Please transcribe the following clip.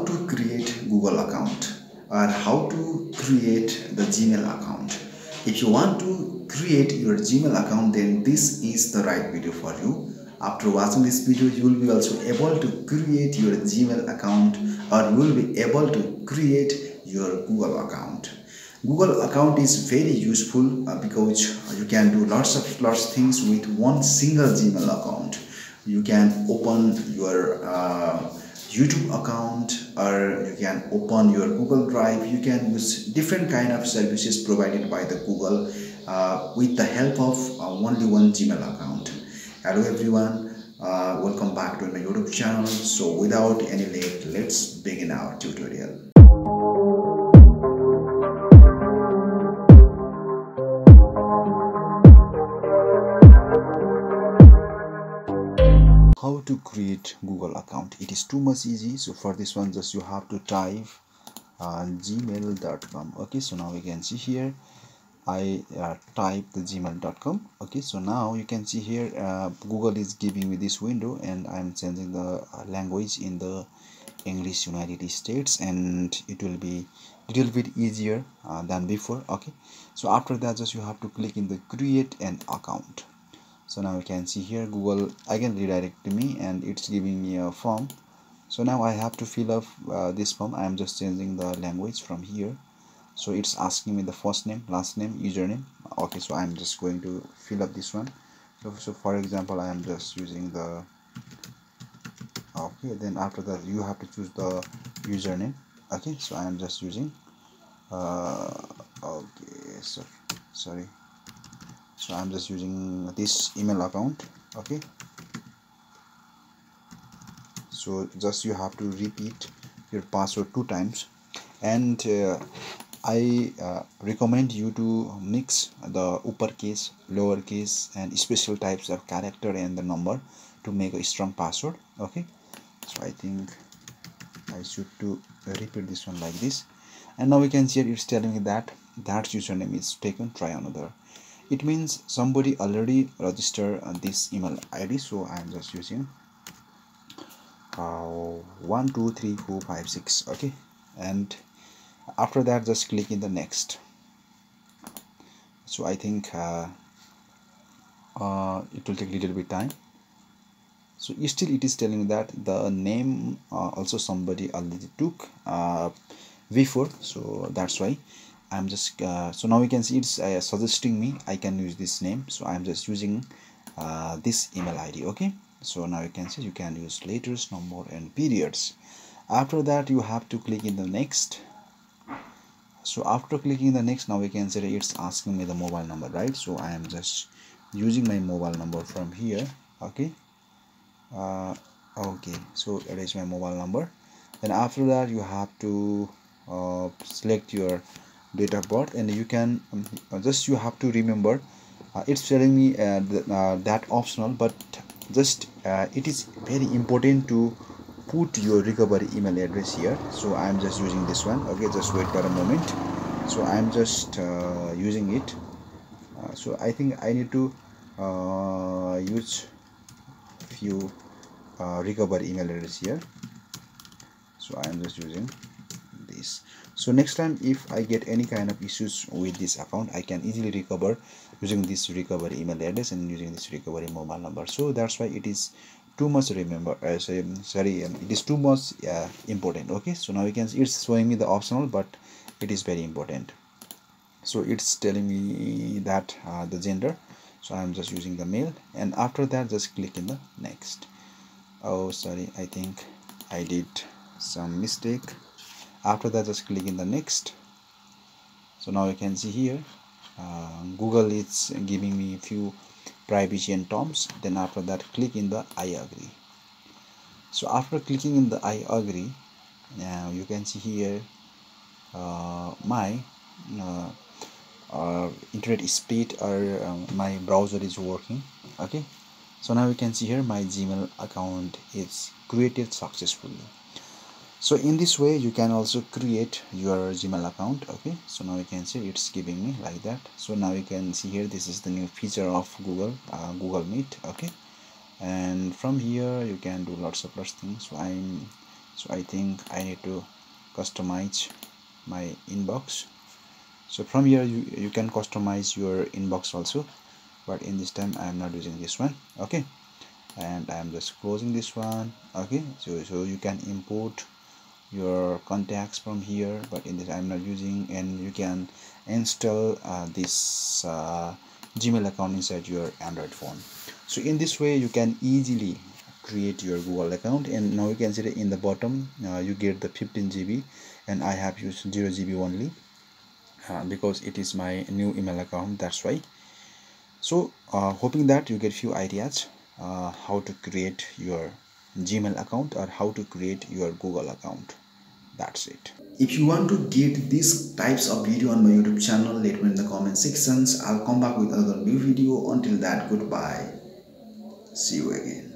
to create Google account or how to create the Gmail account. If you want to create your Gmail account, then this is the right video for you. After watching this video, you will be also able to create your Gmail account, or you will be able to create your Google account. Google account is very useful because you can do lots of things with one single Gmail account. You can open your YouTube account, or you can open your Google Drive. You can use different kind of services provided by the Google with the help of only one Gmail account. Hello everyone, welcome back to my YouTube channel. So without any late, let's begin our tutorial. How to create Google account? It is too much easy. So for this one, just you have to type gmail.com. okay, so now you can see here I type the gmail.com. okay, so now you can see here Google is giving me this window, and I'm changing the language in the English United States, and it will be a little bit easier than before. Okay, so after that, just you have to click in the create an account. So now you can see here Google again redirect to me, and it's giving me a form. So now I have to fill up this form. I am just changing the language from here. So it's asking me the first name, last name, username. Okay, so I'm just going to fill up this one. So for example, I am just using the, okay, then after that you have to choose the username. Okay, so I am just using okay, so sorry, so I'm just using this email account. Okay, so just you have to repeat your password 2 times, and I recommend you to mix the uppercase, lowercase, and special types of character and the number to make a strong password. Okay, so I think I should to repeat this one like this, and now we can see it's telling me that that username is taken, try another. It means somebody already registered this email ID. So I'm just using 1 2 3 4 5 6. okay, and after that just click in the next. So I think it will take a little bit time. So still it is telling that the name also somebody already took before, so that's why I'm just so now we can see it's suggesting me I can use this name. So I'm just using this email ID. Okay, so now you can see you can use letters, number, and periods. After that you have to click in the next. So after clicking the next, now we can see it's asking me the mobile number, right? So I am just using my mobile number from here. Okay, okay, so that is my mobile number. Then after that you have to select your date of birth, and you can just you have to remember it's telling me that optional, but just it is very important to put your recovery email address here. So I'm just using this one. Okay, just wait for a moment. So I'm just using it. So I think I need to use few recovery email address here. So I'm just using this. So next time if I get any kind of issues with this account, I can easily recover using this recovery email address and using this recovery mobile number. So that's why it is too much remember sorry, it is too much important. Okay, so now you can see it's showing me the optional, but it is very important. So it's telling me that the gender, so I'm just using the male, and after that just click in the next. Oh sorry, I think I did some mistake. After that just click in the next. So now you can see here Google is giving me a few privacy and terms. Then after that click in the I agree. So after clicking in the I agree, now you can see here my internet speed, or my browser is working. Okay, so now you can see here my Gmail account is created successfully. So in this way you can also create your Gmail account. Okay, so now you can see it's giving me like that. So now you can see here this is the new feature of Google Meet. Okay, and from here you can do lots of things. So I'm So I think I need to customize my inbox. So from here you can customize your inbox also, but in this time I am not using this one. Okay, and I am just closing this one. Okay, so you can import your contacts from here, but in this I'm not using, and you can install this Gmail account inside your Android phone. So in this way you can easily create your Google account. And now you can see that in the bottom you get the 15 GB, and I have used 0 GB only because it is my new email account, that's why. So hoping that you get few ideas how to create your Gmail account or how to create your Google account. That's it. If you want to get these types of video on my YouTube channel, let me in the comment sections. I'll come back with another new video. Until that, goodbye. See you again.